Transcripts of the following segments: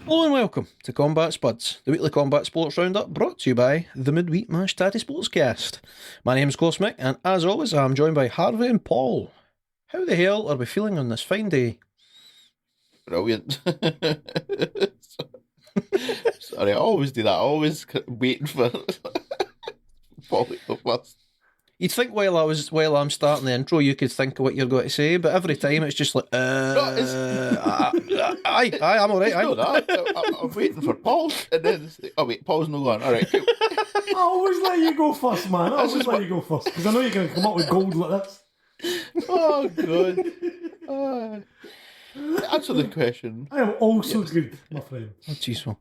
Hello and welcome to Combat Spuds, the weekly combat sports roundup brought to you by the Midweek Mashed Tattie Sportscast. My name is Mick, and as always, I'm joined by Harvey and Paul. How the hell are we feeling on this fine day? Brilliant. Sorry, I always do that. I always waiting for Paul to go first. You'd think while I'm starting the intro, you could think of what you're going to say, but every time it's just like, I'm all right. I'm waiting for Paul, and then wait, Paul's not going. All right, cool. I always let you go first, man. I always let you go first because I know you're going to come up with gold like this. Oh god. Answer the question. I am also good, my friend. Oh, jeez, well,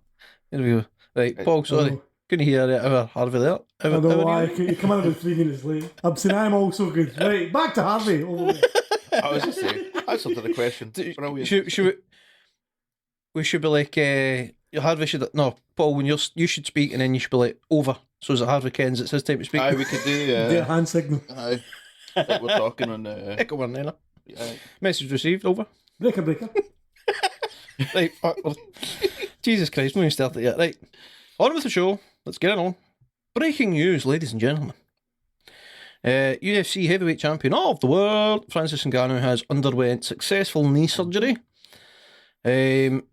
here we go. Right, Paul, sorry. Couldn't hear it ever, Harvey there. I don't know why. You come in about 3 minutes late. I'm saying I'm also good. Right, back to Harvey. Over there. I was just saying, answer to the question. We should be like, Harvey should, no, Paul, when you should speak and then you should be like, over. So is it Harvey Ken's, it's his time to speak? Aye, we could do Do a hand signal. Aye. Like we're talking on Echo one then. Aye. Message received, over. Breaker. Right, Jesus Christ, we haven't started yet. Right, on with the show. Let's get it on. Breaking news, ladies and gentlemen. UFC heavyweight champion of the world, Francis Ngannou, has underwent successful knee surgery.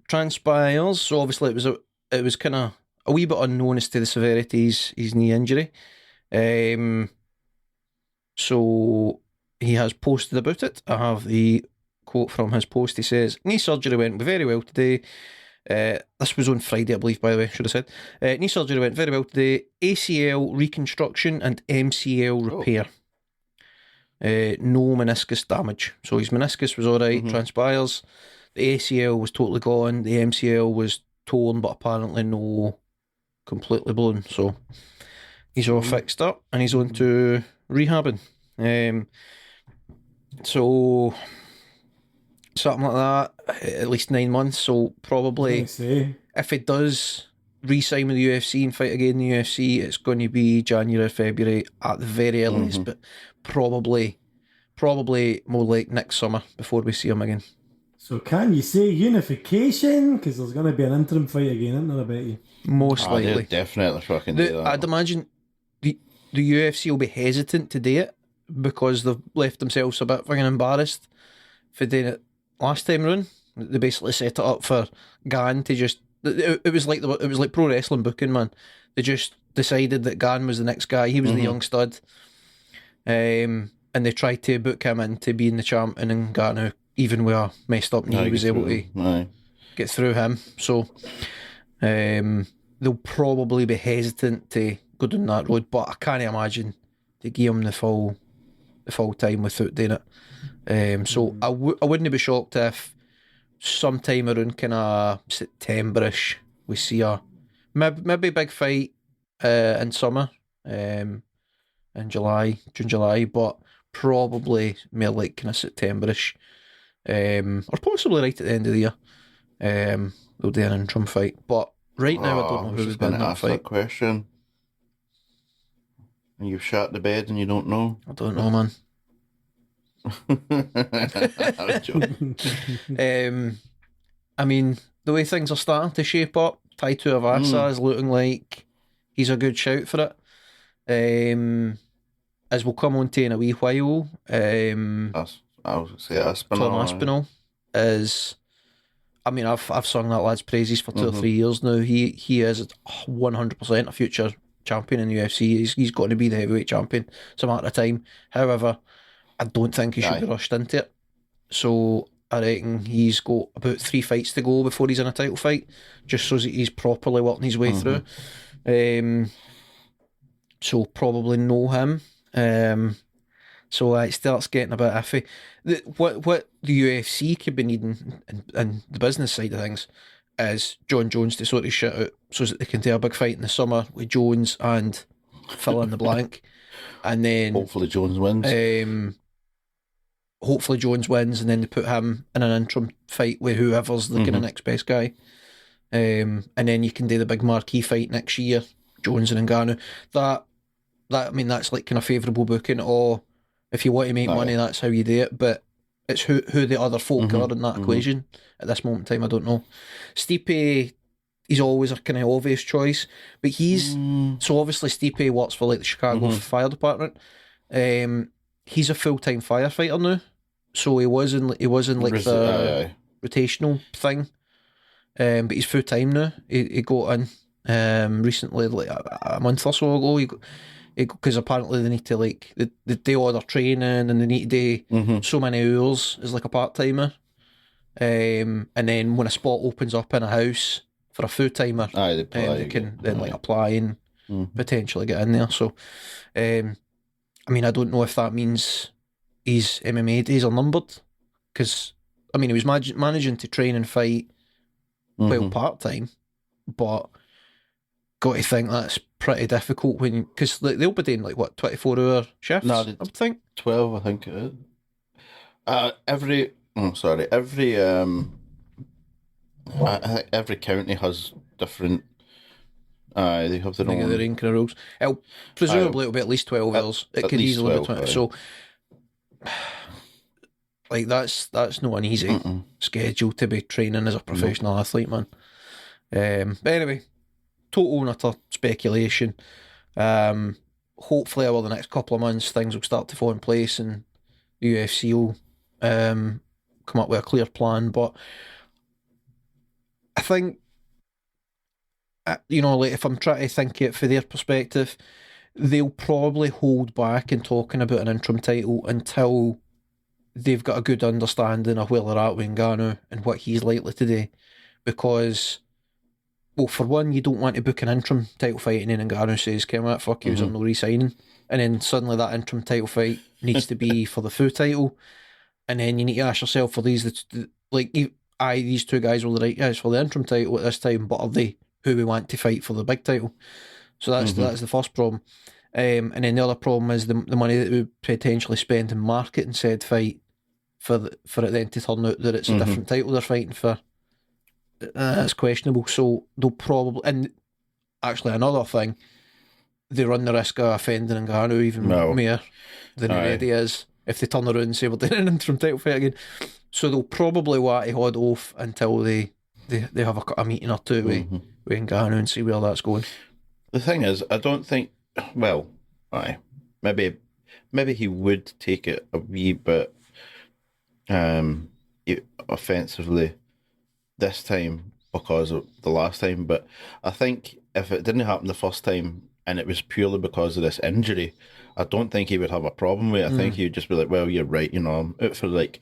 Transpires, so obviously it was kind of a wee bit unknown as to the severity of his knee injury. So he has posted about it. I have the quote from his post. He says, knee surgery went very well today. This was on Friday, I believe, by the way, should have said. Knee surgery went very well today. ACL reconstruction and MCL repair. No meniscus damage. So his meniscus was alright, transpires. The ACL was totally gone. The MCL was torn, but apparently no completely blown. So he's all fixed up and he's on to rehabbing. So something like that, at least 9 months. So probably if he does re-sign with the UFC and fight again in the UFC, it's going to be January, February at the very earliest, but probably more like next summer before we see him again. So can you say unification? Because there's going to be an interim fight again, isn't there, I bet you? Most likely. Definitely fucking do that. I'd imagine the UFC will be hesitant to do it because they've left themselves a bit fucking embarrassed for doing it last time round. They basically set it up for Gan to just. It was like pro wrestling booking, man. They just decided that Gan was the next guy. He was the young stud, and they tried to book him into being the champ, and then Ngannou, even with a messed up knee, was able to get through him. So they'll probably be hesitant to go down that road, but I can't imagine they give him the full time without doing it. So I wouldn't be shocked if sometime around kind of September-ish we see a maybe big fight in summer, in June, July, but probably more like kind of September-ish, or possibly right at the end of the year. They'll do an interim fight, but right now I don't know who would win that fight. That question. And you've shot the bed and you don't know. I don't know, man. I mean, the way things are starting to shape up, Tai Tuivasa is looking like he's a good shout for it. As we'll come on to in a wee while, I would say Aspinall. Tom Aspinall is. I mean, I've sung that lad's praises for 2 or 3 years now. He is 100% a future champion in the UFC. He's going to be the heavyweight champion. It's a matter of time. However, I don't think he should be rushed into it. So I reckon he's got about 3 fights to go before he's in a title fight, just so that he's properly working his way through. So probably know him. So it starts getting a bit iffy. What the UFC could be needing in the business side of things is John Jones to sort of shit out so that they can do a big fight in the summer with Jones and fill in the blank. And then hopefully Jones wins. And then they put him in an interim fight with whoever's the kind of next best guy. And then you can do the big marquee fight next year, Jones and Ngannou. That I mean, that's like kind of favourable booking, or if you want to make money, that's how you do it. But it's who the other folk are in that equation at this moment in time. I don't know. Stipe he's always a kind of obvious choice. But he's so obviously Stipe works for like the Chicago Fire Department. He's a full-time firefighter now, so he was in like the rotational thing. But he's full-time now. He got in recently, like a month or so ago. Because apparently they need to like they do all their training and they need to do so many hours as like a part-timer. And then when a spot opens up in a house for a full-timer, they can then like apply and potentially get in there. So I mean, I don't know if that means his MMA days are numbered, because I mean he was managing to train and fight well part-time, but got to think that's pretty difficult when, because they'll be doing like what 24-hour shifts. No, I would think 12. I think it is. Every I think every county has different. They have their own. Their own kind of rules. Presumably it'll be at least 12 hours. It could easily be 20. So, like that's not an easy schedule to be training as a professional athlete, man. But anyway, total and utter speculation. Hopefully over the next couple of months things will start to fall in place and the UFC will come up with a clear plan. But I think, like if I'm trying to think it for their perspective, they'll probably hold back in talking about an interim title until they've got a good understanding of where they're at with Ngannou and what he's likely to do. Because, well, for one, you don't want to book an interim title fight and then Ngannou says, "Come on, fuck you, I'm not re-signing." And then suddenly that interim title fight needs to be for the full title. And then you need to ask yourself, for these two guys were the right guys for the interim title at this time, but are they who we want to fight for the big title? So that's the first problem. And then the other problem is the money that we potentially spend in marketing said fight for it then to turn out that it's a different title they're fighting for. That's questionable. So they'll probably, and actually another thing, they run the risk of offending Ngannou even more than he already is if they turn around and say we're doing an interim title fight again. So they'll probably want to hold off until they have a meeting or two with Ngannou and see where that's going. The thing is, I don't think. Well, maybe he would take it a wee bit offensively this time because of the last time. But I think if it didn't happen the first time and it was purely because of this injury, I don't think he would have a problem with it. I think he would just be like, "Well, you're right. I'm out for like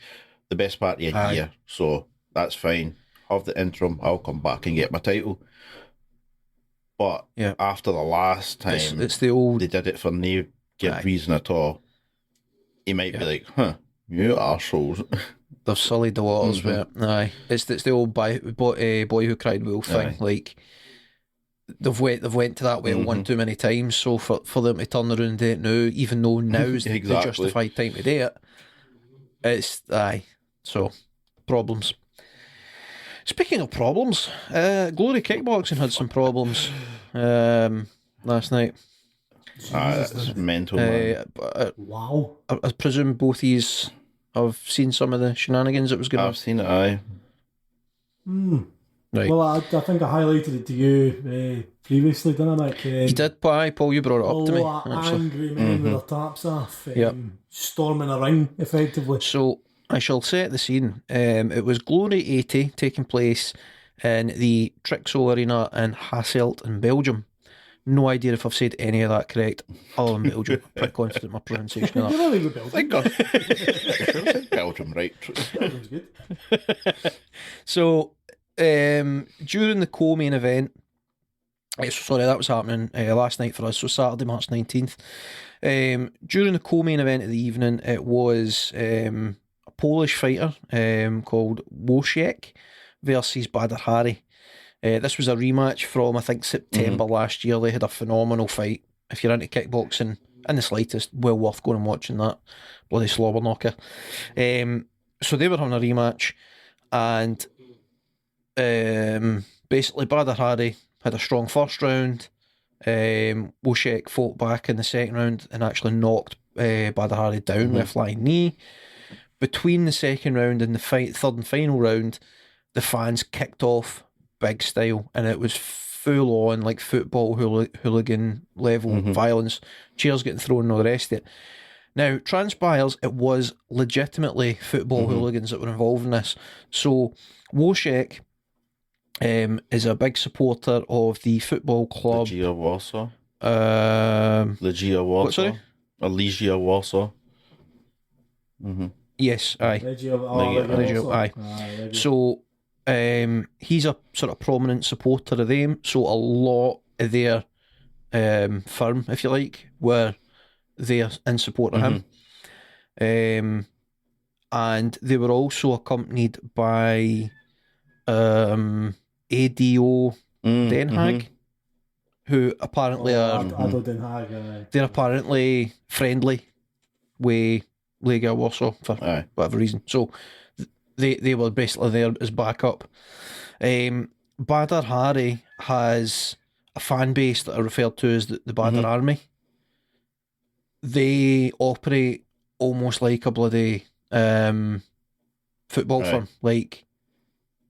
the best part of a year, so that's fine. Have the interim. I'll come back and get my title." But after the last time, it's the old. They did it for no good reason at all. He might be like, "You arseholes." They've sullied the waters with it. It's the old boy who cried wolf thing. Like they've went to that well one too many times. So for them to turn around and do it now, even though now's the justified time to do it, it's so problems. Speaking of problems, Glory Kickboxing had some problems last night. That's mental, man. Wow. I presume both of yous have seen some of the shenanigans that was going on. I've seen it, aye. Right. Well, I think I highlighted it to you previously, didn't I, Mick? You did, but Paul, you brought it up to me. Angry men with their taps off, storming a ring, effectively. So I shall set the scene. It was Glory 80 taking place in the Trixo Arena in Hasselt in Belgium. No idea if I've said any of that correct. Other than Belgium. I'm pretty confident in my pronunciation of that. You're not Belgium. Thank God. Belgium, right? Belgium's good. So, during the co-main event, sorry, that was happening last night for us, so Saturday, March 19th. During the co-main event of the evening, it was a Polish fighter called Wojciech versus Badr Hari. This was a rematch from, I think, September last year. They had a phenomenal fight. If you're into kickboxing in the slightest, well worth going and watching that. Bloody slobber knocker. So they were having a rematch, and basically Badr Hari had a strong first round. Wojciech fought back in the second round and actually knocked Badr Hari down with a flying knee. Between the second round and the third and final round, the fans kicked off big style, and it was full on like football hooligan level violence, chairs getting thrown and all the rest of it. Now, transpires it was legitimately football hooligans that were involved in this. So Wojciech is a big supporter of the football club Legia Warsaw. Legia Warsaw. What, sorry? Legia Warsaw. Yes, aye. Legia, aye. So he's a sort of prominent supporter of them. So a lot of their firm, if you like, were there in support of him. And they were also accompanied by ADO Den Haag, who apparently are Ado Den Haag, they're apparently friendly with Legia Warsaw for whatever reason. So they were basically there as backup. Badr Hari has a fan base that are referred to as the Badr Army. They operate almost like a bloody football firm. Like,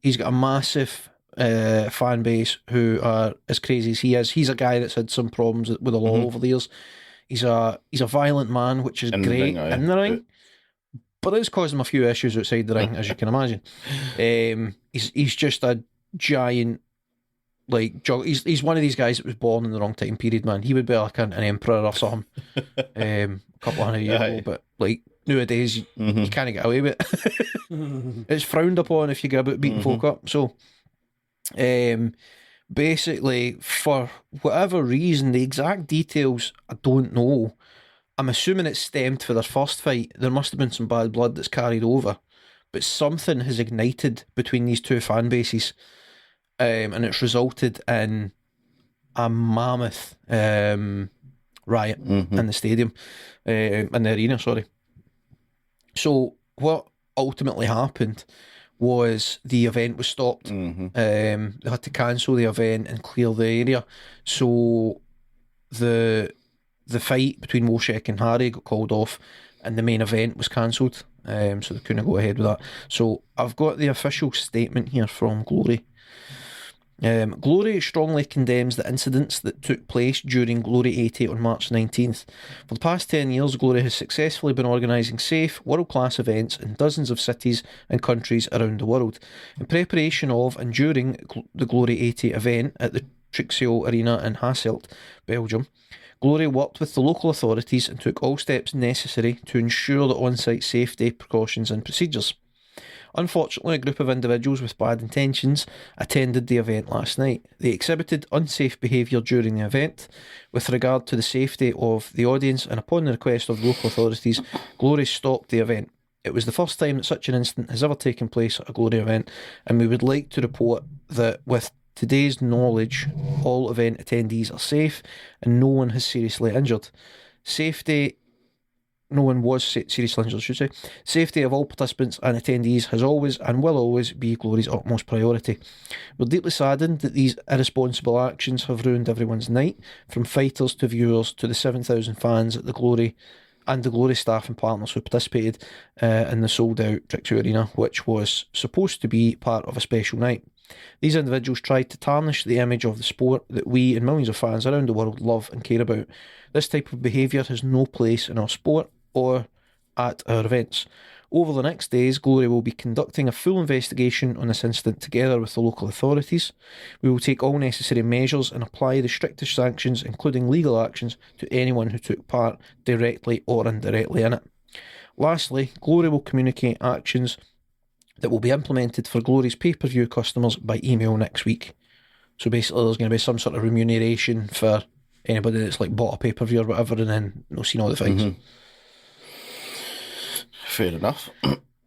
he's got a massive fan base who are as crazy as he is. He's a guy that's had some problems with the law over the years. He's a violent man, which is great in the ring, but it's caused him a few issues outside the ring, as you can imagine. He's just a giant, like, he's one of these guys that was born in the wrong time period, man. He would be like an emperor or something a couple of hundred years ago, but like nowadays you can't get away with it. It's frowned upon if you go about beating folk up. So basically, for whatever reason, the exact details I don't know. I'm assuming it stemmed for their first fight. There must have been some bad blood that's carried over, but something has ignited between these two fan bases. And it's resulted in a mammoth riot in the stadium, in the arena, sorry. So what ultimately happened was the event was stopped. They had to cancel the event and clear the area. So the fight between Wojciech and Hari got called off, and the main event was cancelled. So they couldn't go ahead with that. So I've got the official statement here from Glory. Glory strongly condemns the incidents that took place during Glory 80 on March 19th. For the past 10 years, Glory has successfully been organising safe, world-class events in dozens of cities and countries around the world. In preparation of and during the Glory 80 event at the Trixio Arena in Hasselt, Belgium, Glory worked with the local authorities and took all steps necessary to ensure the on-site safety precautions and procedures. Unfortunately, a group of individuals with bad intentions attended the event last night. They exhibited unsafe behaviour during the event. With regard to the safety of the audience, and upon the request of local authorities, Glory stopped the event. It was the first time that such an incident has ever taken place at a Glory event, and we would like to report that with today's knowledge, all event attendees are safe and no one has seriously injured. No one was seriously injured, I should say. Safety of all participants and attendees has always and will always be Glory's utmost priority. We're deeply saddened that these irresponsible actions have ruined everyone's night, from fighters to viewers to the 7,000 fans at the Glory and the Glory staff and partners who participated in the sold-out Trixie Arena, which was supposed to be part of a special night. These individuals tried to tarnish the image of the sport that we and millions of fans around the world love and care about. This type of behaviour has no place in our sport or at our events. Over the next days, Glory will be conducting a full investigation on this incident together with the local authorities. We will take all necessary measures and apply the strictest sanctions, including legal actions, to anyone who took part directly or indirectly in it. Lastly, Glory will communicate actions that will be implemented for Glory's pay-per-view customers by email next week. So basically there's going to be some sort of remuneration for anybody that's like bought a pay-per-view or whatever and then seen all the fights. Fair enough.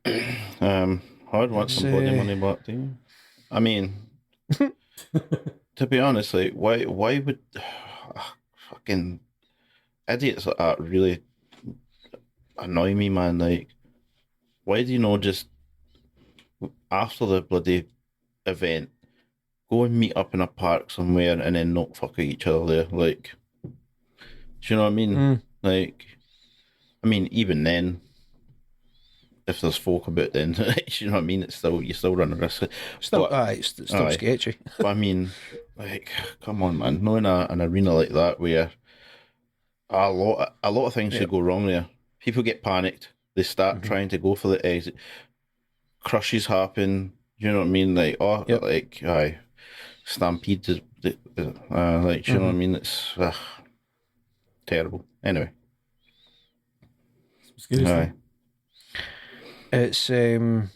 I'd want some bloody money back, do you? I mean, to be honest, like, why would fucking idiots like that really annoy me, man? Like, why do you not just after the bloody event go and meet up in a park somewhere and then not fuck at each other there? Like, do you know what I mean? Like, I mean, even then, if there's folk about, then you know what I mean. It's still you still run a risk. Still, But, it's still sketchy. but I mean, like, come on, man. Not in an arena like that where a lot of things could go wrong there. People get panicked. They start trying to go for the exit. Crushes happen. You know what I mean? Like, stampede. Like, you know what I mean? It's terrible. Anyway. Scary stuff. It's over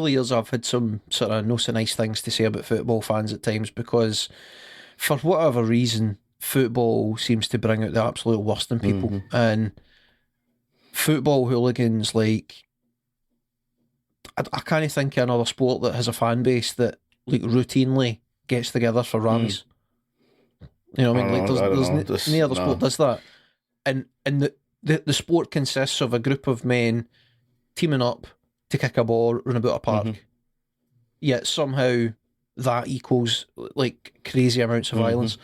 the years I've had some sort of no so nice things to say about football fans at times, because for whatever reason football seems to bring out the absolute worst in people, and football hooligans, like, I can't think of another sport that has a fan base that like routinely gets together for rallies. You know what I mean? Like, there's no other sport does that, and the sport consists of a group of men teaming up to kick a ball, run about a park. Yet somehow that equals like crazy amounts of violence.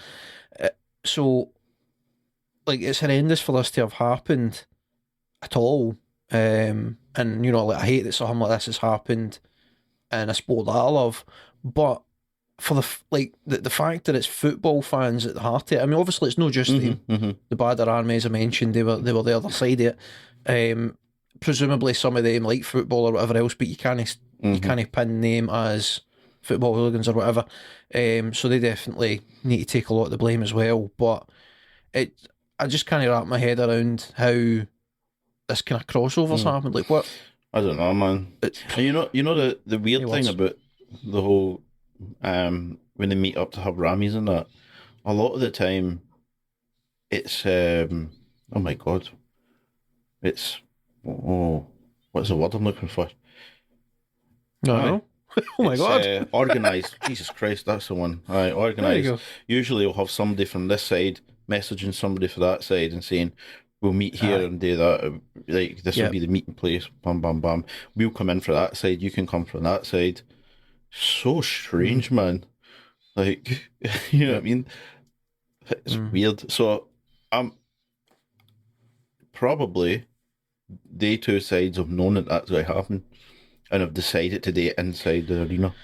So, like, it's horrendous for this to have happened at all. And you know, like, I hate that something like this has happened in a sport that I love, but for the fact that it's football fans at the heart of it. I mean, obviously it's not just them. The Badder Army, as I mentioned, they were the other side of it. Presumably some of them like football or whatever else, but you can't pin them as football hooligans or whatever. So they definitely need to take a lot of the blame as well. But I just can't wrap my head around how this kind of crossover's happened. Like, what? I don't know, man. You know the weird thing about the whole when they meet up to have rammies and that, a lot of the time it's oh my god, it's what's the word I'm looking for? No. Oh my god. Organised. Jesus Christ, that's the one. Right, organised. Usually we'll have somebody from this side messaging somebody for that side and saying, we'll meet here and do that. Like, this will be the meeting place. Bam, bam, bam. We'll come in for that side. You can come from that side. So strange, man. Like, you know what I mean? It's weird. So, probably they two sides have known that that's going to happen and have decided to do it inside the arena.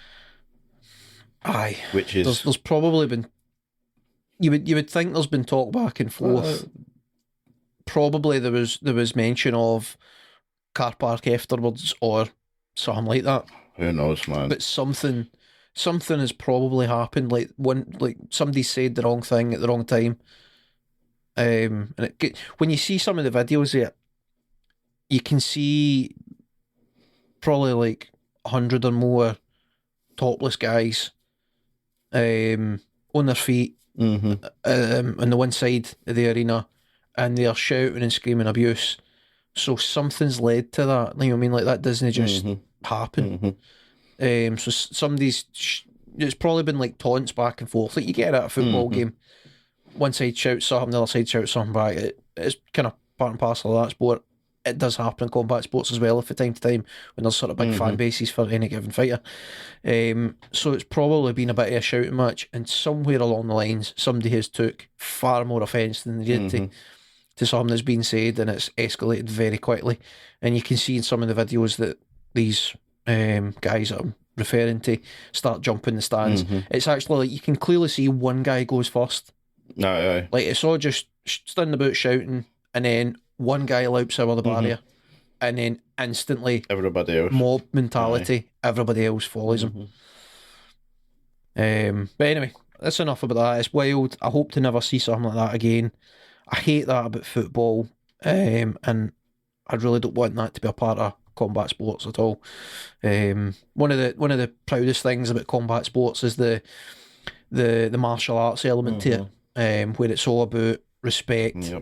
Aye. Which is... There's probably been... You would think there's been talk back and forth. Probably there was mention of car park afterwards or something like that. Who knows, man? But something has probably happened. Like somebody said the wrong thing at the wrong time. And when you see some of the videos of it, you can see probably like 100 or more topless guys on their feet on the one side of the arena, and they are shouting and screaming abuse. So something's led to that. You know what I mean? Like, that doesn't just happen. So somebody's... It's probably been like taunts back and forth. Like you get at a football game. One side shouts something, the other side shouts something back. It's kind of part and parcel of that sport. It does happen in combat sports as well, from time to time, when there's sort of big fan bases for any given fighter. So it's probably been a bit of a shouting match, and somewhere along the lines, somebody has took far more offence than they did to something that's been said, and it's escalated very quickly. And you can see in some of the videos that these guys that I'm referring to start jumping the stands. It's actually like you can clearly see one guy goes first. No. Like, it's all just standing about shouting, and then one guy loups over the barrier, and then instantly everybody else, mob mentality, everybody else follows him. But anyway, that's enough about that. It's wild. I hope to never see something like that again. I hate that about football, and I really don't want that to be a part of combat sports at all. One of the proudest things about combat sports is the martial arts element to it, where it's all about respect.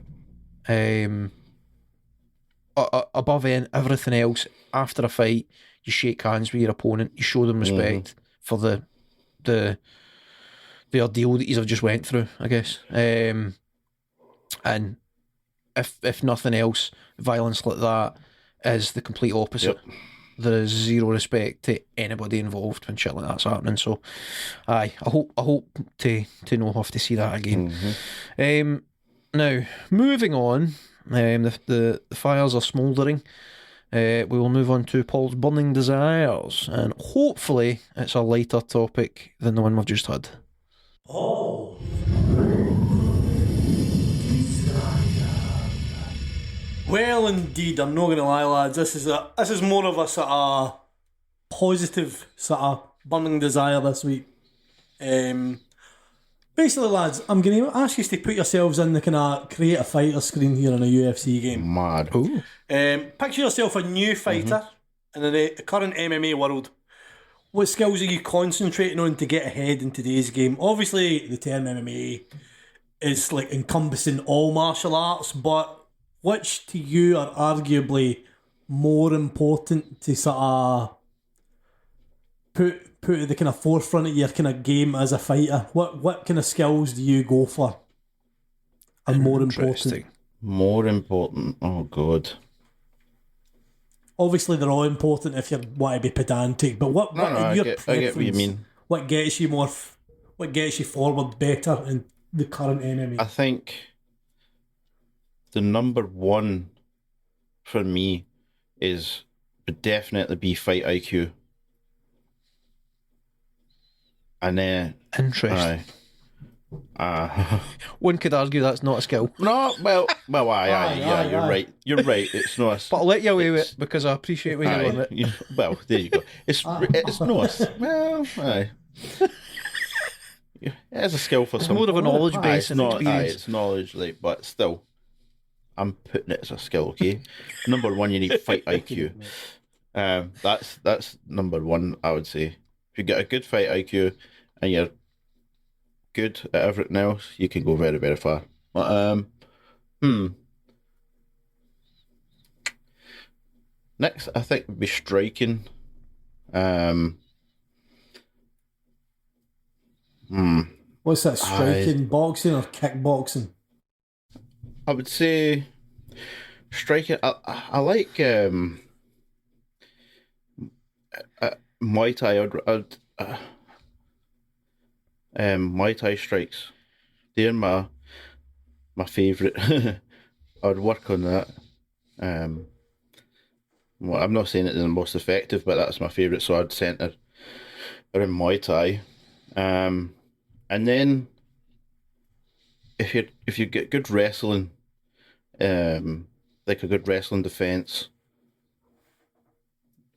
Above everything else, after a fight, you shake hands with your opponent, you show them respect for the ordeal that you've just went through, I guess. And if nothing else, violence like that is the complete opposite. There is zero respect to anybody involved when shit like that's happening. So, I hope to not have to see that again. Now, moving on. The fires are smouldering. We will move on to Paul's burning desires, and hopefully it's a lighter topic than the one we've just had. Oh. Well, indeed, I'm not going to lie, lads. This is more of a sort of positive sort of burning desire this week. Basically, lads, I'm going to ask you to put yourselves in the kind of create a fighter screen here in a UFC game. Mad. Ooh. Picture yourself a new fighter in the current MMA world. What skills are you concentrating on to get ahead in today's game? Obviously, the term MMA is like encompassing all martial arts, but which to you are arguably more important to sort of put at the kind of forefront of your kind of game as a fighter? What kind of skills do you go for? Are more important? More important. Oh God. Obviously, they're all important if you want to be pedantic. But what I get what you mean. What gets you what gets you forward better in the current MMA? I think the number one for me would definitely be fight IQ. And then interesting. One could argue that's not a skill. No, well, you're right. You're right. It's not. But I'll let you away with it because I appreciate where you're on it. Well, there you go. It's not. Well, aye. It is a skill for some. More of a knowledge base and experience. It's knowledge, like, but still, I'm putting it as a skill. Okay, number one, you need fight IQ. That's number one. I would say if you get a good fight IQ and you're good at everything else, you can go very, very far. But, next, I think would be striking. What's that, striking? Boxing or kickboxing? I would say striking. I like Muay Thai. Muay Thai strikes. They're my favourite. I'd work on that. Well, I'm not saying it's the most effective, but that's my favourite. So I'd centre around Muay Thai. And then if you get good wrestling, like a good wrestling defence,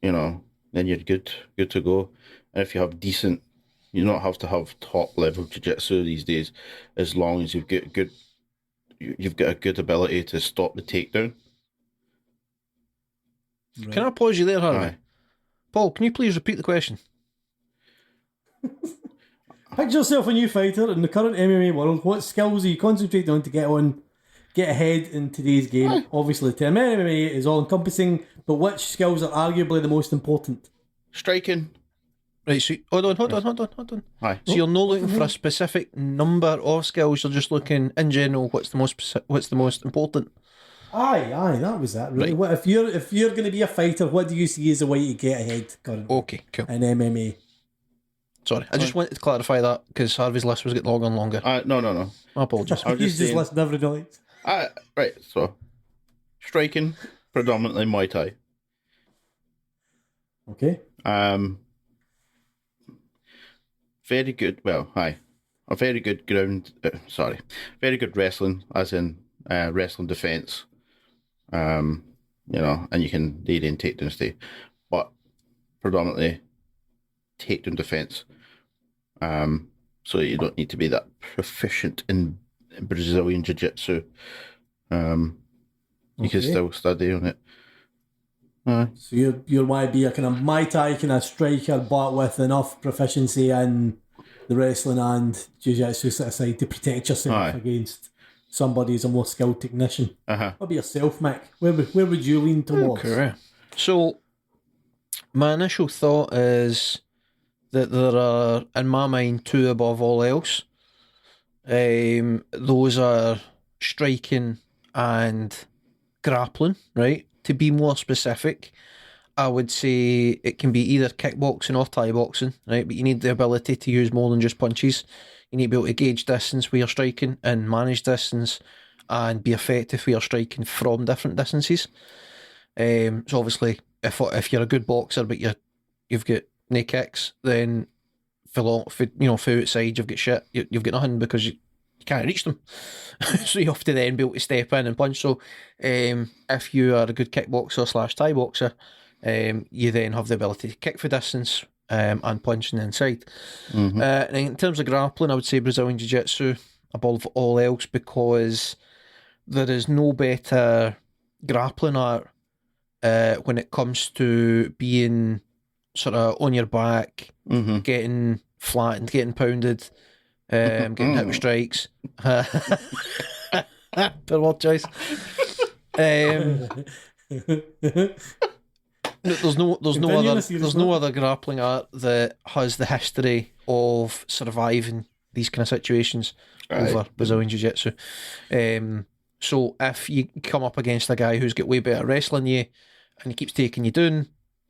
then you're good to go. And if you have decent, you don't have to have top level jiu-jitsu these days, as long as you've got a good ability to stop the takedown. Right. Can I pause you there, Harvey? Aye. Paul, can you please repeat the question? Picture yourself a new fighter in the current MMA world. What skills are you concentrating on to get ahead in today's game? Aye. Obviously, the term MMA is all encompassing, but which skills are arguably the most important? Striking. Right, so hold on. Aye. So you're not looking for a specific number of skills. You're just looking in general. What's the most important? Aye, that was that. Really, right. What if you're going to be a fighter? What do you see as a way to get ahead currently? Okay, cool. In MMA. Sorry, I just wanted to clarify that because Harvey's list was getting longer and longer. No. My apologies. He's just listening every night. Right, so striking, predominantly Muay Thai. Okay. Very good. Well, hi. A very good very good wrestling, as in wrestling defense. And you can lead in takedowns too, but predominantly takedown defense. So you don't need to be that proficient in Brazilian jiu-jitsu. You can still study on it. So you might be a kind of Muay Thai kind of striker, but with enough proficiency in the wrestling and jiu-jitsu side to protect yourself against somebody who's a more skilled technician. What about yourself, Mick? Where would you lean towards? Okay. So my initial thought is that there are, in my mind, two above all else. Those are striking and grappling, right? To be more specific, I would say it can be either kickboxing or Thai boxing, right? But you need the ability to use more than just punches. You need to be able to gauge distance where you're striking and manage distance and be effective with your striking from different distances. So obviously, if you're a good boxer but you've got no kicks, then for outside you've got shit. You've got nothing because you can't reach them. So you have to then be able to step in and punch. So if you are a good kickboxer / Thai boxer, you then have the ability to kick for distance and punch on the inside. And in terms of grappling, I would say Brazilian Jiu-Jitsu above all else, because there is no better grappling art when it comes to being sort of on your back, getting flattened, getting pounded, getting hit with strikes. Per word choice. There's no other grappling art that has the history of surviving these kind of situations over Brazilian Jiu-Jitsu. So if you come up against a guy who's got way better wrestling you and he keeps taking you down,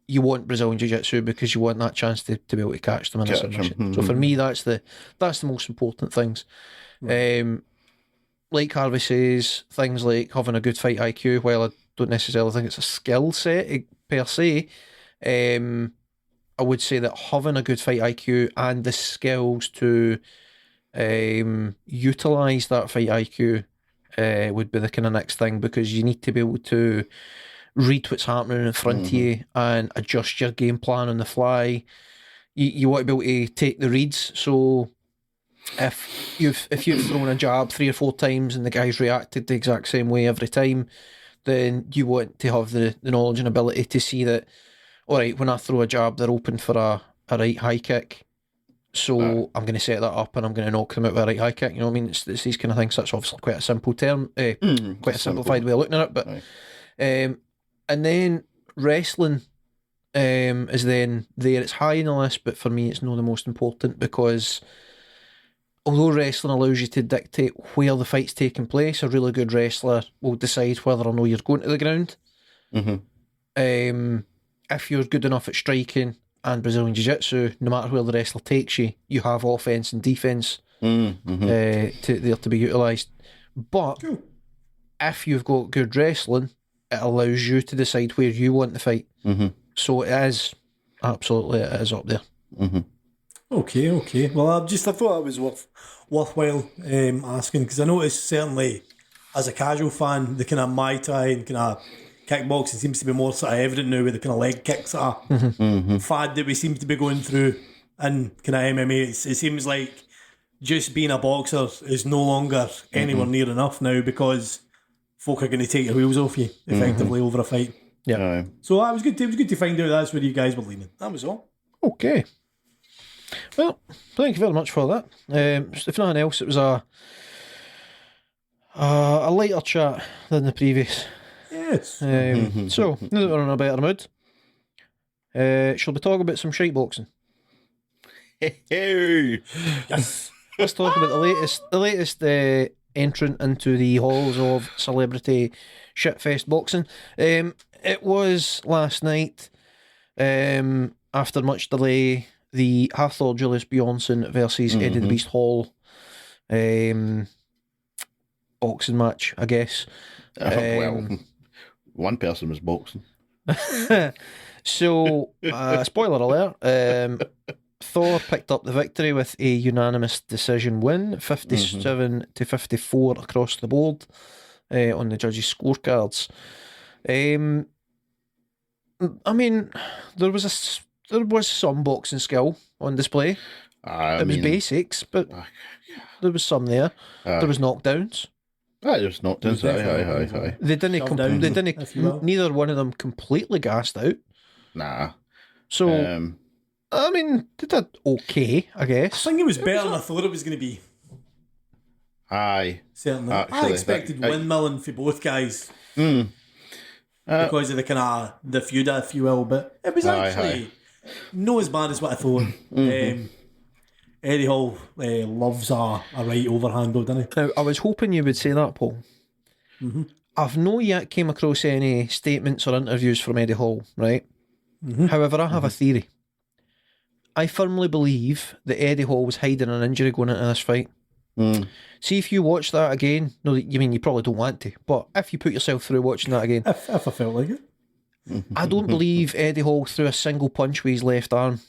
you want Brazilian Jiu-Jitsu because you want that chance to be able to catch them in a submission. So for me, that's the most important things. Like Harvey says, things like having a good fight IQ, while I don't necessarily think it's a skill set per se, I would say that having a good fight IQ and the skills to utilise that fight IQ would be the kind of next thing, because you need to be able to read what's happening in front of you and adjust your game plan on the fly. You want to be able to take the reads. So if you've thrown a jab 3 or 4 times and the guy's reacted the exact same way every time, then you want to have the knowledge and ability to see that, all right, when I throw a jab, they're open for a right high kick. So I'm going to set that up and I'm going to knock them out with a right high kick. You know what I mean? It's these kind of things. That's obviously quite a simple term, quite a simplified way of looking at it. But and then wrestling is then there. It's high in the list, but for me, it's not the most important, because although wrestling allows you to dictate where the fight's taking place, a really good wrestler will decide whether or not you're going to the ground. If you're good enough at striking and Brazilian Jiu-Jitsu, no matter where the wrestler takes you, you have offence and defence there to be utilised. But if you've got good wrestling, it allows you to decide where you want to fight. So it is up there. Okay. Well, I thought it was worthwhile asking, because I noticed certainly as a casual fan, the kind of Muay Thai and kind of kickboxing seems to be more sort of evident now, with the kind of leg kicks fad that we seem to be going through in kind of MMA. It seems like just being a boxer is no longer anywhere near enough now, because folk are going to take your wheels off you effectively over a fight. Yeah. So it was good to find out that's where you guys were leaning. That was all. Okay. Well, thank you very much for that. If nothing else, it was a lighter chat than the previous. Yes. So, now that we're in a better mood, shall we talk about some shite boxing? Yes. Let's talk about the latest entrant into the halls of celebrity shitfest boxing. It was last night, after much delay, the Hathor Julius Bjornsson versus Eddie the Beast Hall boxing match, I guess. Well, one person was boxing. So, spoiler alert, Thor picked up the victory with a unanimous decision win, 57-54 across the board on the judges' scorecards. I mean, there was some boxing skill on display. It was basics, but there was some there. There was knockdowns. There was knockdowns. Aye. They didn't. Neither one of them completely gassed out. Nah. So, I mean, they did okay, I guess. I think it was better than I thought it was going to be. Aye. Certainly. Actually, I expected windmilling for both guys. Because of the kind of the feud, if you will, but it was actually not as bad as what I thought. Eddie Hall loves a right overhand, though, doesn't he? Now, I was hoping you would say that, Paul. I've not yet came across any statements or interviews from Eddie Hall, right? However, I have a theory. I firmly believe that Eddie Hall was hiding an injury going into this fight. See if you watch that again. No, you mean you probably don't want to, but if you put yourself through watching that again, If I felt like it. I don't believe Eddie Hall threw a single punch with his left arm.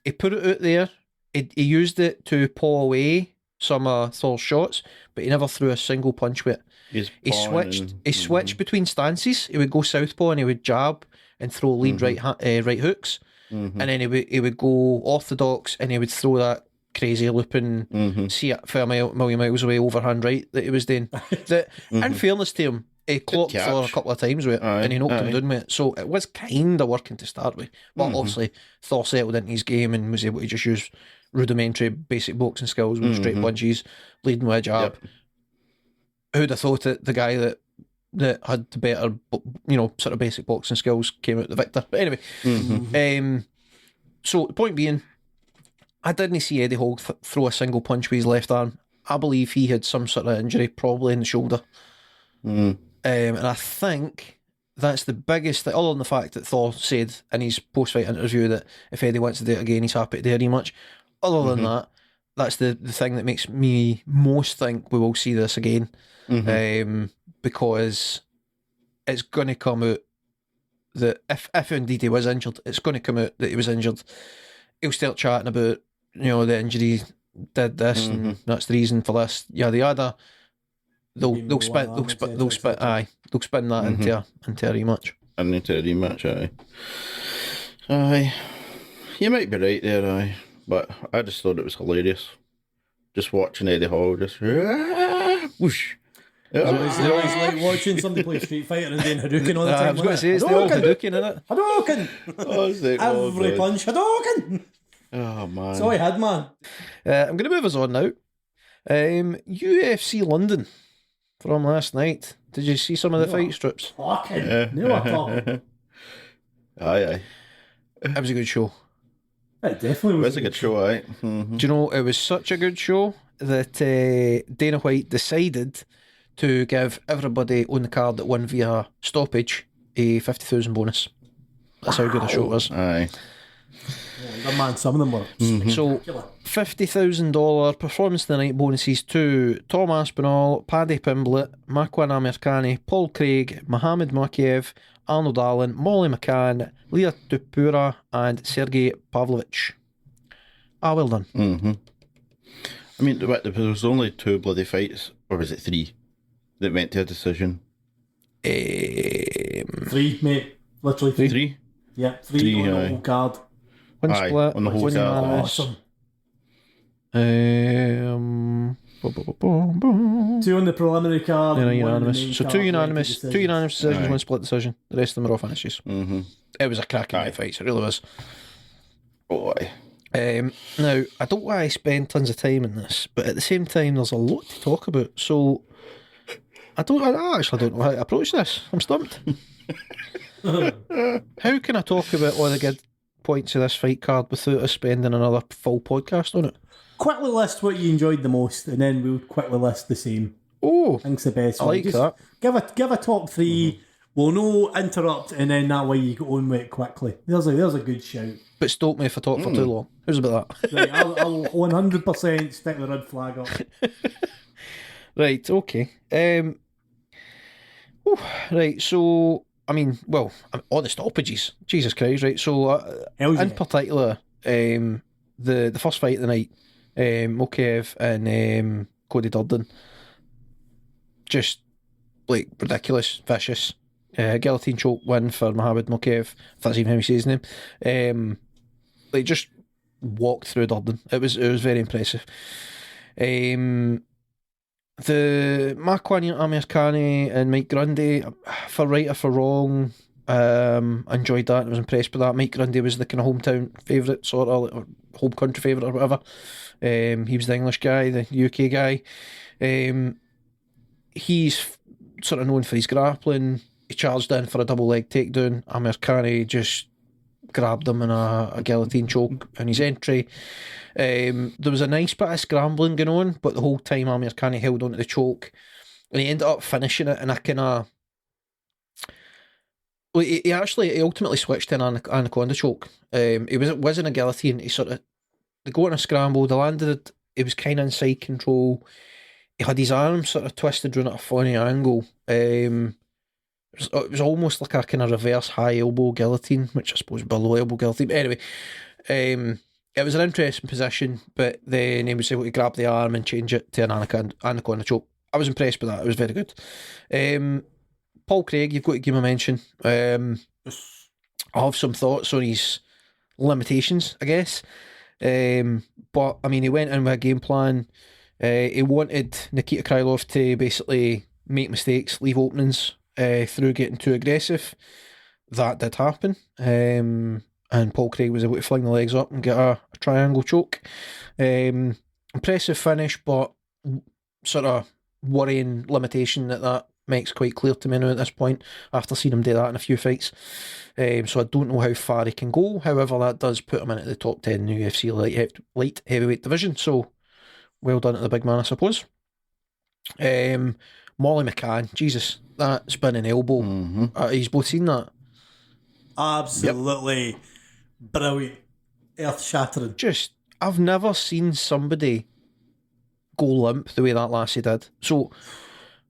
He put it out there. He used it to paw away some of Thor's shots, but he never threw a single punch with it. He switched between stances. He would go southpaw and he would jab and throw lead right hooks, and then he would go orthodox and he would throw that crazy looping, see it for a million miles away overhand right that he was doing. That, in fairness to him, he clocked Thor a couple of times with it, and he knocked him down with it. So it was kind of working to start with. But obviously, Thor settled into his game and was able to just use rudimentary basic boxing skills with straight punches, leading with a jab. Who'd have thought it? The guy that had the better, sort of basic boxing skills came out the victor. But anyway, so the point being, I didn't see Eddie Hall throw a single punch with his left arm. I believe he had some sort of injury, probably in the shoulder. And I think that's the biggest thing, other than the fact that Thor said in his post-fight interview that if Eddie wants to do it again, he's happy to do a rematch. Other than that, that's the thing that makes me most think we will see this again. Because it's going to come out that if indeed he was injured, it's going to come out that he was injured. He'll start chatting about, the injury did this and that's the reason for this. Yada yada. They'll spin that into a rematch. And into a rematch, aye. You might be right there, aye. But I just thought it was hilarious. Just watching Eddie Hall just whoosh. It's like watching somebody play Street Fighter and doing Hadouken all the time. I was going to say, it's the old Hadouken, isn't it? Hadouken! Every punch, Hadouken! Oh, man. That's all I had, man. I'm going to move us on now. UFC London from last night. Did you see some of the fight strips? Fucking. Aye. It was a good show. It definitely was a good show, aye. Do you know, it was such a good show that Dana White decided to give everybody on the card that won via stoppage a 50,000 bonus. That's how good a show it was. Aye. Man, some of them were so $50,000 performance of the night bonuses to Tom Aspinall, Paddy Pimblett, Makwan Amirkhani, Paul Craig, Mohamed Makiev, Arnold Allen, Molly McCann, Leah Tupura, and Sergey Pavlovich. Well done. I mean, there was only 2 bloody fights, or was it 3, that went to a decision? 3, mate. Literally 3. Yeah, 3 on the whole card. One split, on the whole one card. unanimous. Awesome. 2 on the preliminary card. And a one unanimous. on the main So card, 2 unanimous decisions, Aye. 1 split decision. The rest of them are all finishes. It was a cracking night of fights, it really was. Oh, aye. Now, I don't want to spend tons of time in this, but at the same time, there's a lot to talk about. So, I actually don't know how to approach this. I'm stumped. How can I talk about all the good points of this fight card without us spending another full podcast on it? Quickly list what you enjoyed the most, and then we'll quickly list the same. Oh, I think's the best I one. like Just that. Give a top 3. We'll no interrupt, and then that way you go on with it quickly. There's a good shout. But stop me if I talk for too long. How's about that? Right, I'll 100% stick the red flag up. Right, okay. Right, so, I mean, well, all the stoppages. Jesus Christ, right? So, in particular, the first fight of the night, Mokaev and Cody Durden, just, like, ridiculous, vicious. Guillotine choke win for Mohamed Mokaev, if that's even how you say his name. Like, just walked through Durden. It was very impressive. The Makwan Amirkhani and Mike Grundy, for right or for wrong, enjoyed that. I was impressed with that. Mike Grundy was the kind of hometown favourite, sort of, or home country favourite or whatever. He was the English guy, the UK guy. He's sort of known for his grappling. He charged in for a double leg takedown. Amirkhani just grabbed him in a guillotine choke in his entry. There was a nice bit of scrambling going on, but the whole time Amirkhani held onto the choke, and he ended up finishing it in a kind of... Well, he ultimately switched to an anaconda choke. He wasn't a guillotine. He sort of... They go on a scramble, they landed he was kind of inside control. He had his arms sort of twisted round at a funny angle. It was almost like a kind of reverse high elbow guillotine, which I suppose below elbow guillotine. But anyway, it was an interesting position, but then he was able to grab the arm and change it to an anaconda choke. I was impressed with that. It was very good. Paul Craig, you've got to give him a mention. I have some thoughts on his limitations, I guess. But I mean, he went in with a game plan. He wanted Nikita Krylov to basically make mistakes, leave openings through getting too aggressive. That did happen. And Paul Craig was able to fling the legs up and get a triangle choke. Impressive finish, but sort of worrying limitation that makes quite clear to me now at this point, after seeing him do that in a few fights. So I don't know how far he can go. However, that does put him into the top 10 in the UFC light heavyweight division. So well done to the big man, I suppose. Molly McCann, Jesus, that spinning elbow. He's both seen that. Absolutely. Yep. Brilliant. Earth-shattering. I've never seen somebody go limp the way that lassie did. So,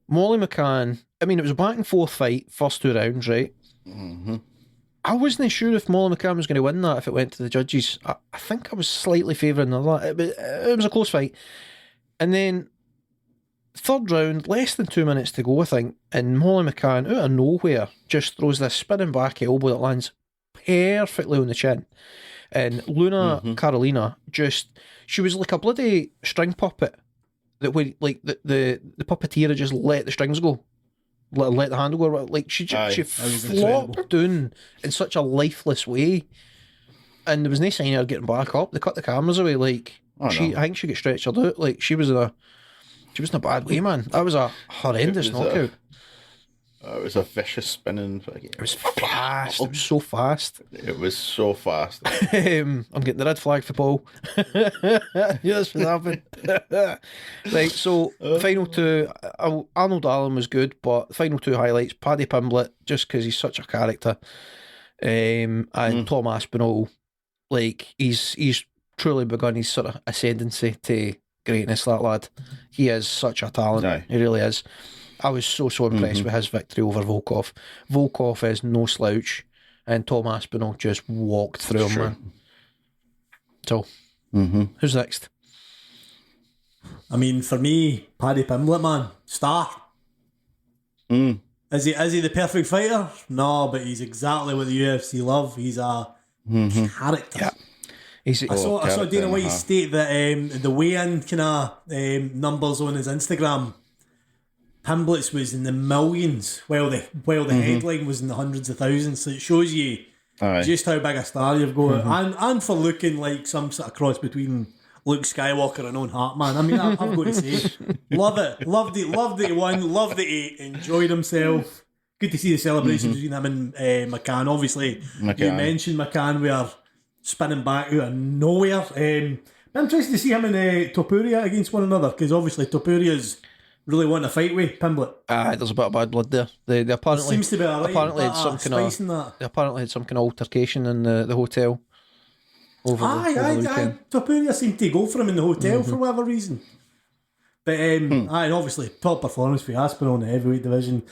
Molly McCann, I mean, it was a back and forth fight, first 2 rounds, right? I wasn't sure if Molly McCann was going to win that if it went to the judges. I think I was slightly favouring that. It was a close fight. And then, third round, less than 2 minutes to go, I think, and Molly McCann, out of nowhere, just throws this spinning back elbow that lands perfectly on the chin. And Luna Carolina she was like a bloody string puppet that would, like, the puppeteer had just let the strings go, let the handle go. Like, she flopped down in such a lifeless way, and there was no sign of her getting back up. They cut the cameras away. Like, I think she got stretched out. Like, she was in a bad way, man. That was a horrendous knockout. It was a vicious spinning. It was fast. It was so fast. It was so fast. I'm getting the red flag for Paul. Yes, what happened. Right, so final 2. Arnold Allen was good, but final 2 highlights: Paddy Pimblett, just because he's such a character, and Tom Aspinall. Like, he's truly begun his sort of ascendancy to greatness. That lad, he is such a talent. Aye. He really is. I was so impressed with his victory over Volkov. Volkov is no slouch, and Tom Aspinall just walked through him, man. So, who's next? I mean, for me, Paddy Pimblett, man, star. Is he the perfect fighter? No, but he's exactly what the UFC love. He's a character. Yeah. I saw Dana White state that the weigh-in kind of numbers on his Instagram, Pimblett's was in the millions, while the headline was in the hundreds of thousands. So it shows you just how big a star you've got, and for looking like some sort of cross between Luke Skywalker and Owen Hart, man. I mean, I've got to say, love it, loved that he won, loved that he enjoyed himself. Good to see the celebrations between him and McCann. Obviously, you mentioned McCann, we are spinning back out of nowhere. I'm interested to see him and Topuria against one another, because obviously Topuria's really wanting to fight with Pimblett. There's a bit of bad blood there. They apparently seems to be apparently had some kind of altercation in the hotel over the weekend. Topuria seemed to go for him in the hotel for whatever reason. But and obviously top performance for Aspinall in the heavyweight division.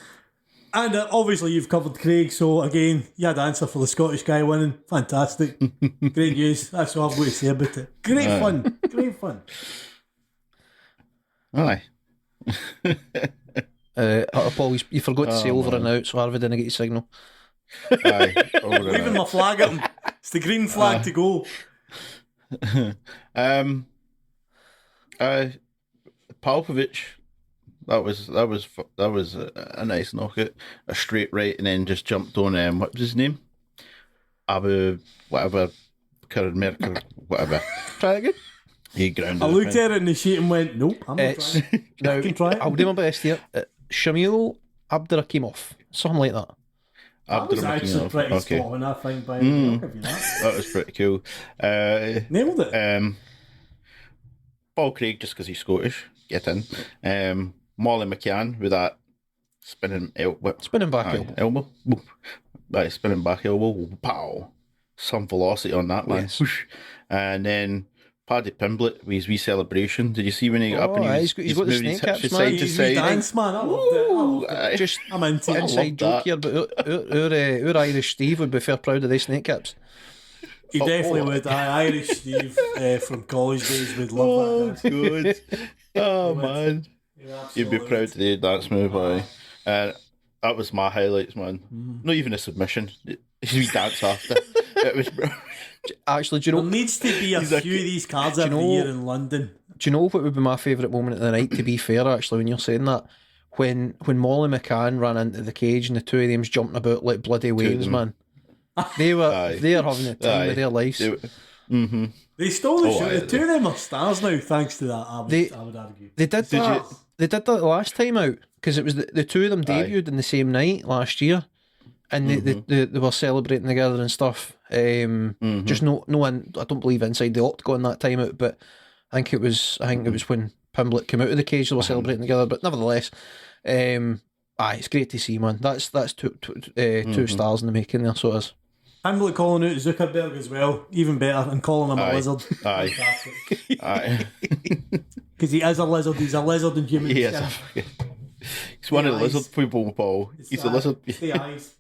And obviously you've covered Craig, so again, you had the answer for the Scottish guy winning. Fantastic. Great news. That's all I've got to say about it. Great fun. Great fun. Aye. Paul, you forgot to say over and out, so Harvey didn't get your signal. Aye, waving my flag at him. It's the green flag to go. Palpovich, that was a nice knockout, a straight right, and then just jumped on what was his name? Abu whatever, Karen Merkel, whatever. Try it again. He grounded. I looked at it in the sheet and went, nope, I'm not trying. Now, I can try it. I'll do my best here. Shamil Abdurakhimov, something like that. That was actually pretty spot on, I think, by I'll give you that. That was pretty cool. Nailed it. Paul Craig, just because he's Scottish, get in. Molly McCann with that spinning back elbow. Right, spinning back elbow. Pow. Some velocity on that, man. Yes. And then Paddy Pimblett with his wee celebration. Did you see when he got up and he's got the moving snake his hips caps, from man. side to He's side? dance, man. I loved it. Just I'm into it. inside joke here, but our Irish Steve would be fair proud of these snake caps. He definitely would. Irish Steve from college days would love that. Good. Oh man, you'd be proud of the dance move, aye. And that was my highlights, man. Not even a submission. We dance after. It was. Actually, do you know? There needs to be a few of these cards every year in London. Do you know what would be my favourite moment of the night? To be fair, actually, when you're saying that, when Molly McCann ran into the cage and the two of them's jumping about like bloody waves, man. They are having the time of their lives. They stole the show. The two of them are stars now, thanks to that. I would argue. They did that. They did that last time out because it was the two of them debuted in the same night last year, and they were celebrating together and stuff. Just no one. I don't believe inside the octagon that time out, but I think it was when Pimblett came out of the cage they were celebrating together. But nevertheless, it's great to see, man. That's two stars in the making there. So it is. Pimblett calling out Zuckerberg as well, even better, and calling him a lizard. Aye. Because he is a lizard. He's a lizard in human skin. He's one of the lizard people, Paul. He's a lizard. It's the eyes.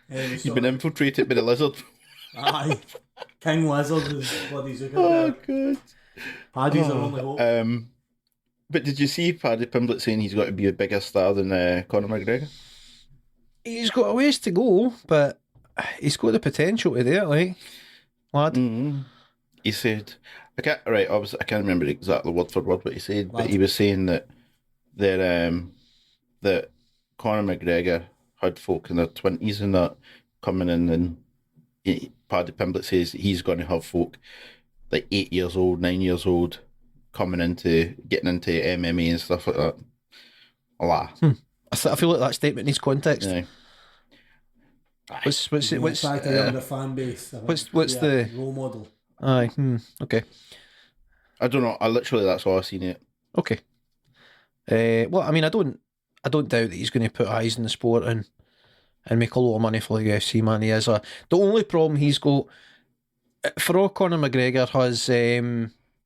He's been infiltrated by the lizard. Aye. King Lizard is bloody Zuckerberg. Oh, good. Paddy's our only hope. But did you see Paddy Pimblett saying he's got to be a bigger star than Conor McGregor? He's got a ways to go, but he's got the potential to do it, like, lad. He said, I can't remember exactly word for word what he said, but he was saying that that Conor McGregor had folk in their 20s and that coming in, and Paddy Pimblett says he's going to have folk like 8 years old, 9 years old getting into MMA and stuff like that. I feel like that statement needs context. Yeah. What's the fan base? What's the role model? Aye. Okay. I don't know. That's all I've seen it. Okay. Well, I mean, I don't doubt that he's going to put eyes in the sport and make a lot of money for the UFC, man. He is the only problem he's got. For all Conor McGregor has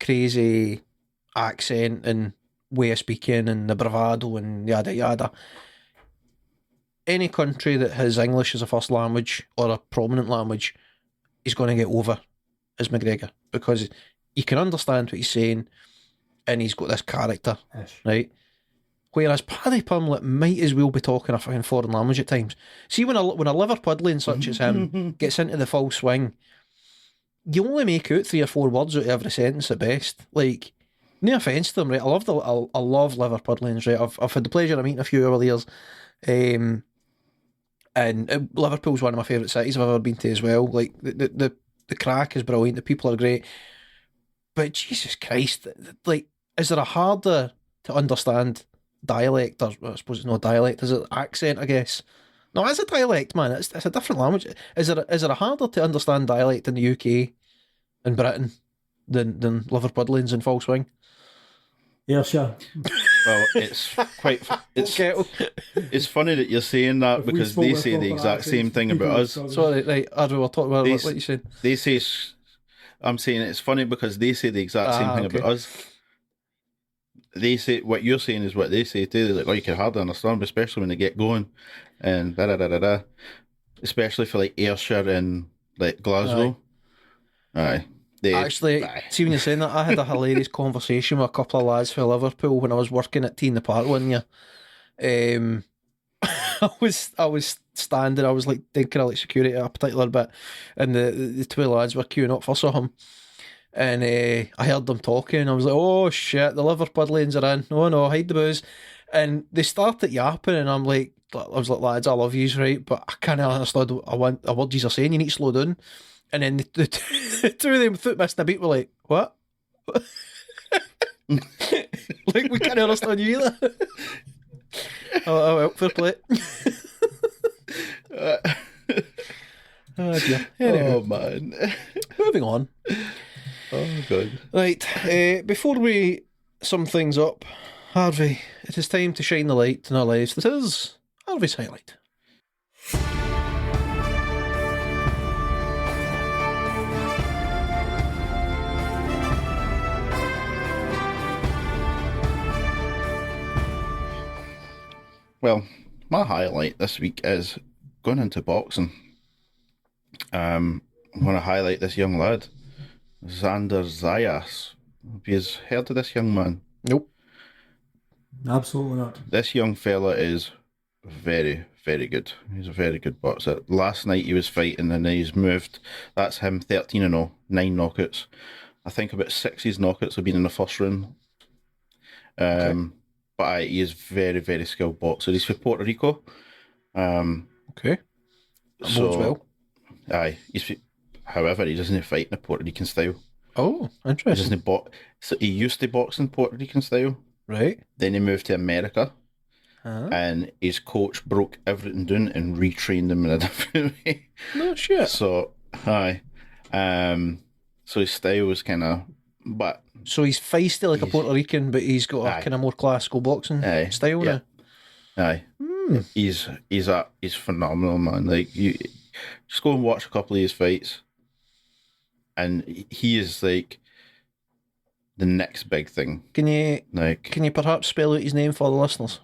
crazy accent and way of speaking and the bravado and yada yada. Any country that has English as a first language or a prominent language is going to get over as McGregor because you can understand what he's saying and he's got this character, right? Whereas Paddy Pimblett might as well be talking a fucking foreign language at times. See, when a Liverpudlian such as him gets into the full swing, you only make out 3 or 4 words out of every sentence at best. Like, no offence to them, right? I love Liverpudlians, right? I've had the pleasure of meeting a few over the years. And Liverpool's one of my favourite cities I've ever been to as well. Like, the crack is brilliant, the people are great. But Jesus Christ, like, is there a harder to understand dialect, or I suppose it's not dialect, is it accent, I guess? No, it's a dialect, man. It's a different language. Is there a harder to understand dialect in the UK and Britain than Liverpudlians in full swing? Yeah, sure. Well, it's funny that you're saying that because they say the exact same thing about us. Sorry, right, Harvey, we're talking about what you said. They say, I'm saying it's funny because they say the exact same thing about us. They say what you're saying is what they say too. They're like, oh, you can hardly understand, especially when they get going, and especially for like Ayrshire and like Glasgow. Aye. See, when you're saying that, I had a hilarious conversation with a couple of lads from Liverpool when I was working at Tea in the Park one year. I was standing, I was like taking like security a particular bit, and the two lads were queuing up for something. And I heard them talking, and I was like, oh shit, the Liverpudlians are in. Oh no, hide the booze. And they started yapping, and I was like, lads, I love yous, right? But I can't understand a word yous are saying, you need to slow down. And then the two of them, foot missing a beat, were like, what? Like, we can't understand you either. Oh well, fair play. Oh dear. Anyway. Oh man. Moving on. Oh good. Right, before we sum things up, Harvey, it is time to shine the light in our lives. This is Harvey's Highlight. well, my highlight this week is going into boxing. I want to highlight this young lad, Zander Zayas. Have you heard of this young man? Nope. Absolutely not. This young fella is very, very good. He's a very good boxer. Last night he was fighting and he's moved. That's him 13-0, 9 knockouts. I think about 6 of his knockouts have been in the first round. But he is very, very skilled boxer. He's for Puerto Rico. Okay. That bodes well. Aye. However, he doesn't fight in the Puerto Rican style. Oh, He interesting. doesn't so he used to box in Puerto Rican style. Right. Then he moved to America. Uh-huh. And his coach broke everything down and retrained him in a different way. No shit. So, aye. So his style was kind of, but So he's feisty like a Puerto Rican, but he's got a kind of more classical boxing style now. Aye. He's phenomenal, man. Like, you just go and watch a couple of his fights, and he is like the next big thing. Can Like, you perhaps spell out his name for the listeners?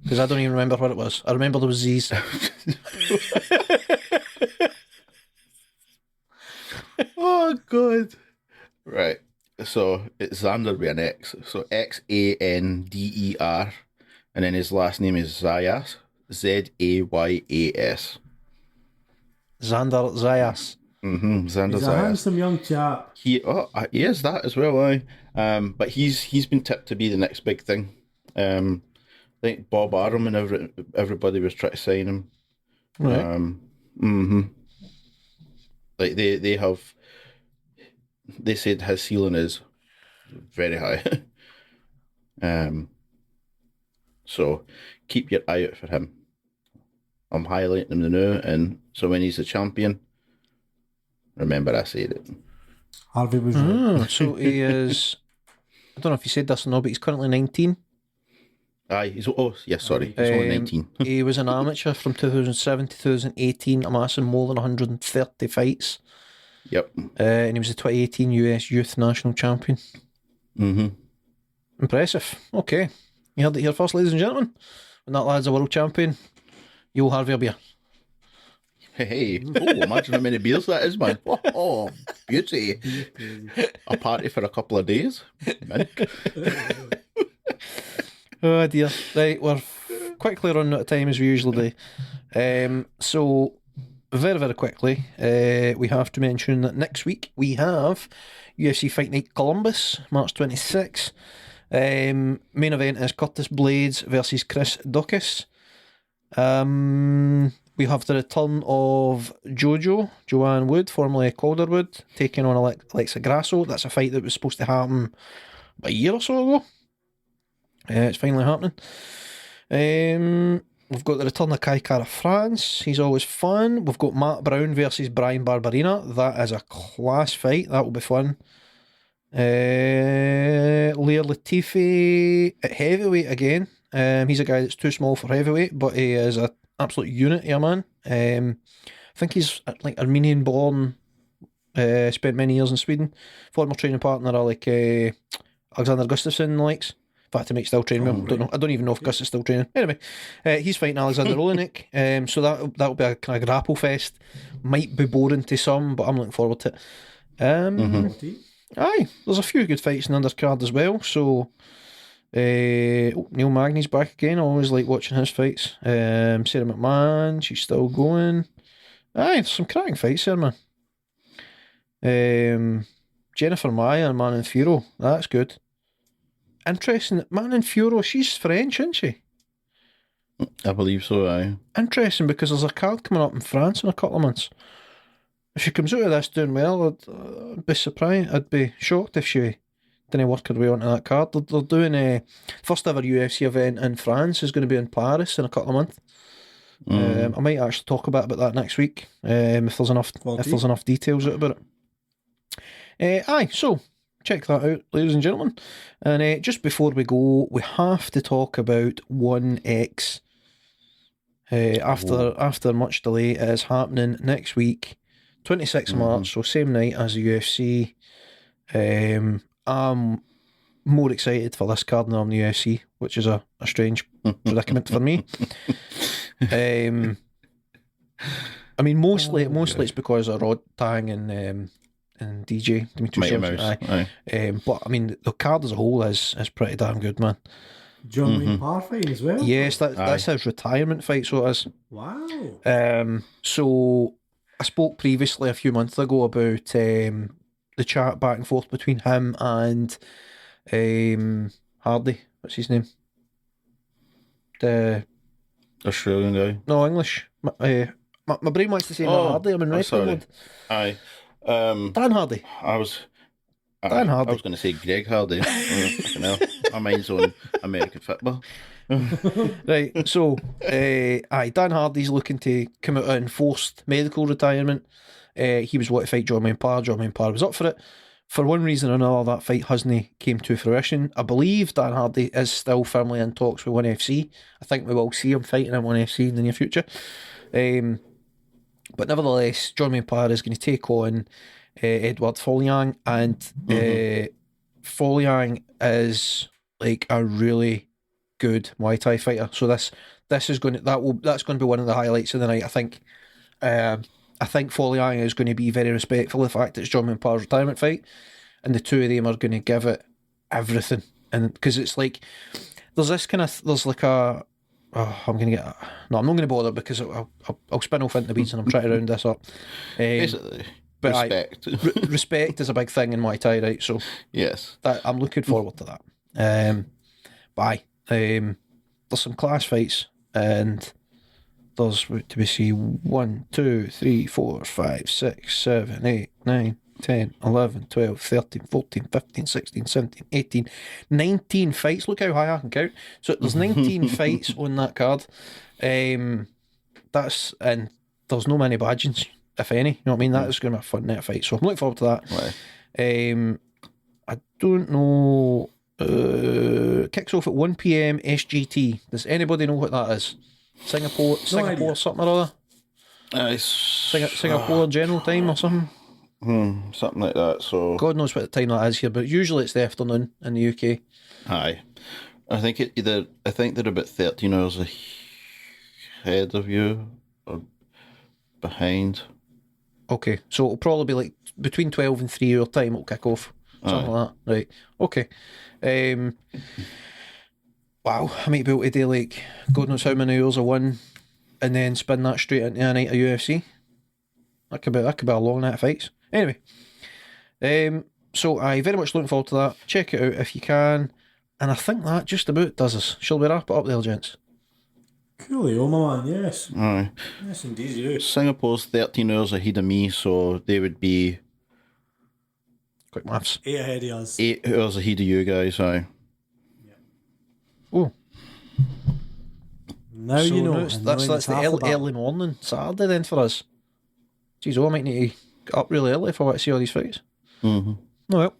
Because I don't even remember what it was. I remember there was Z's. oh god. Right. So it's Zander with an X. So Xander, and then his last name is Zayas. Zayas. Zander Zayas. Zander He's a Zayas. handsome young chap. He is that as well, aye. But he's been tipped to be the next big thing. I think Bob Arum and everybody was trying to sign him. Right. Like they said his ceiling is very high. So keep your eye out for him. I'm highlighting him now, and so when he's the champion, remember I said it. Harvey was right. So he is, I don't know if you said this or not, but he's currently 19. Aye, he's sorry, he's only 19. He was an amateur from 2007 to 2018, amassing more than 130 fights. Yep. And he was the 2018 US Youth National Champion. Impressive. Okay. You heard it here first, ladies and gentlemen. When that lad's a world champion, you'll have your beer. Hey, imagine how many beers that is, man. Oh, beauty. A party for a couple of days. Oh dear. Right, we're quickly running out of time as we usually do. So, very, very quickly, we have to mention that next week we have UFC Fight Night Columbus, March 26th. Main event is Curtis Blades versus Chris Dawkins. We have the return of Joanne Wood, formerly Calderwood, taking on Alexa Grasso. That's a fight that was supposed to happen a year or so ago. It's finally happening. We've got the return of Kai Kara France. He's always fun. We've got Matt Brown versus Brian Barbarina. That is a class fight. That will be fun. Lear Latifi at heavyweight again. He's a guy that's too small for heavyweight, but he is an absolute unit, yeah, man. I think he's like Armenian born, spent many years in Sweden. Former training partner of like Alexander Gustafsson likes. In fact, he might still train with him. I don't even know if Gus is still training. Anyway, he's fighting Alexander Olenek. So that'll be a kind of grapple fest. Might be boring to some, but I'm looking forward to it. Aye, there's a few good fights in the undercard as well. So Neil Magny's back again. I always like watching his fights. Sarah McMahon, she's still going. Aye, there's some cracking fights there, man. Jennifer Maya and Manon Fiorot, that's good. Interesting, Manon Fiorot, she's French, isn't she? I believe so, aye. Interesting, because there's a card coming up in France in a couple of months. If she comes out of this doing well, I'd be surprised. I'd be shocked if she didn't work her way onto that card. They're doing a first ever UFC event in France. Is going to be in Paris in a couple of months. I might actually talk about that next week if there's enough details out about it. Aye, so check that out, ladies and gentlemen. And just before we go, we have to talk about 1X. After much delay, it is happening next week. 26th March, so same night as the UFC. I'm more excited for this card than I'm the UFC, which is a strange predicament for me. I mean, mostly it's because of Rod Tang and DJ Dimitri. But I mean, the card as a whole is pretty damn good, man. John Wayne Parr fight as well. Yes, that's his retirement fight, so it is. Wow. So I spoke previously a few months ago about the chat back and forth between him and Hardy. What's his name? The Australian guy. No, English. My brain wants to say Hardy. I'm in wrestling mode. Aye. Dan Hardy. Dan Hardy. I was going to say Greg Hardy. My mind's on American football. Right, so Dan Hardy's looking to come out of enforced medical retirement. He was wanting to fight John Wayne Parr. John Wayne Parr was up for it. For one reason or another, that fight hasn't came to fruition. I believe Dan Hardy is still firmly in talks with ONE FC. I think we will see him fighting in ONE FC in the near future. But nevertheless, John Wayne Parr is going to take on Edward Folyang, and Folyang is like a really good Muay Thai fighter. So that's going to be one of the highlights of the night. I think Folyang is going to be very respectful of the fact that it's John Wayne Parr's retirement fight, and the two of them are going to give it everything. And because it's like I'm not going to bother because I'll spin off into the weeds and I'm trying to round this up. Basically, but respect. Respect is a big thing in Muay Thai, right? So yes, I'm looking forward to that. There's some class fights, and there's to be see 1, 2, 3, 4, 5, 6, 7, 8, 9, 10, 11, 12, 13, 14, 15, 16, 17, 18, 19 fights. Look how high I can count. So there's 19 fights on that card. And there's no many badges, if any. You know what I mean? That is going to be a fun net fight. So I'm looking forward to that. Right. I don't know. Kicks off at 1 PM SGT. Does anybody know what that is? Singapore, something or other? Singapore General Time or something? Something like that. So God knows what the time that is here, but usually it's the afternoon in the UK. Aye. I think they're about 13 hours ahead of you or behind. Okay, so it'll probably be like between 12 and 3 hour time it'll kick off. Something like that. Right. Okay. Wow, I might be able to do like God knows how many hours of one and then spin that straight into a night of UFC. That could be a long night of fights. Anyway. So I very much looking forward to that. Check it out if you can. And I think that just about does us. Shall we wrap it up there, gents? Coolio, my man, yes. Aye. Yes, indeed, yes. Singapore's 13 hours ahead of me, so they would be Quick maths. 8 ahead of us. 8 hours ahead of you guys, aye. Oh. Now so you know. That's the early morning Saturday then for us. Jeez, I might need to get up really early if I want to see all these fights. Mm-hmm. Oh well.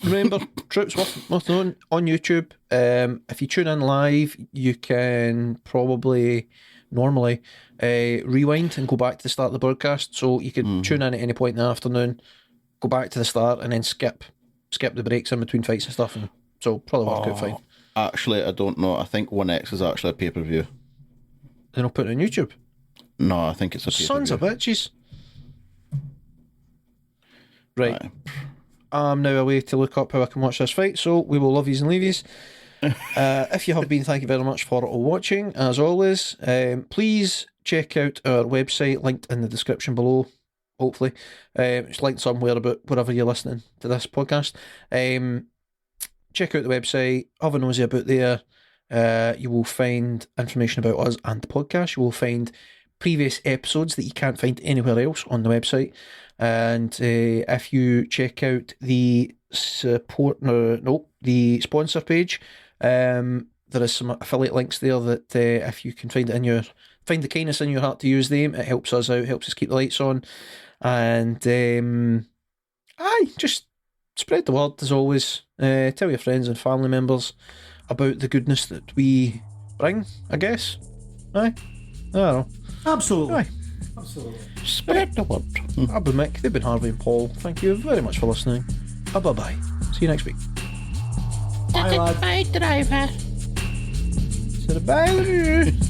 Remember, troops worth knowing on YouTube. If you tune in live, you can probably normally rewind and go back to the start of the broadcast. So you can tune in at any point in the afternoon, go back to the start, and then skip the breaks in between fights and stuff. And so probably work out fine. Actually, I don't know. I think 1X is actually a pay-per-view. Then I'll put it on YouTube. No, I think it's a pay-per-view. Sons of bitches. Right. Aye. I'm now away to look up how I can watch this fight, so we will love yous and leave yous. If you have been, thank you very much for watching. As always, please check out our website, linked in the description below, hopefully. It's linked somewhere about wherever you're listening to this podcast. Check out the website, have a nosy about there. You will find information about us and the podcast. You will find previous episodes that you can't find anywhere else on the website. And if you check out the the sponsor page, there is some affiliate links there that if you can find the kindness in your heart to use them, it helps us out, helps us keep the lights on. And just spread the word as always. Tell your friends and family members about the goodness that we bring, I guess. Aye? I don't know. Absolutely. Aye. Absolutely. Spread the word. I've been Mick, they've been Harvey and Paul. Thank you very much for listening. Bye-bye. See you next week. Bye, lad. Bye, driver. So the bye.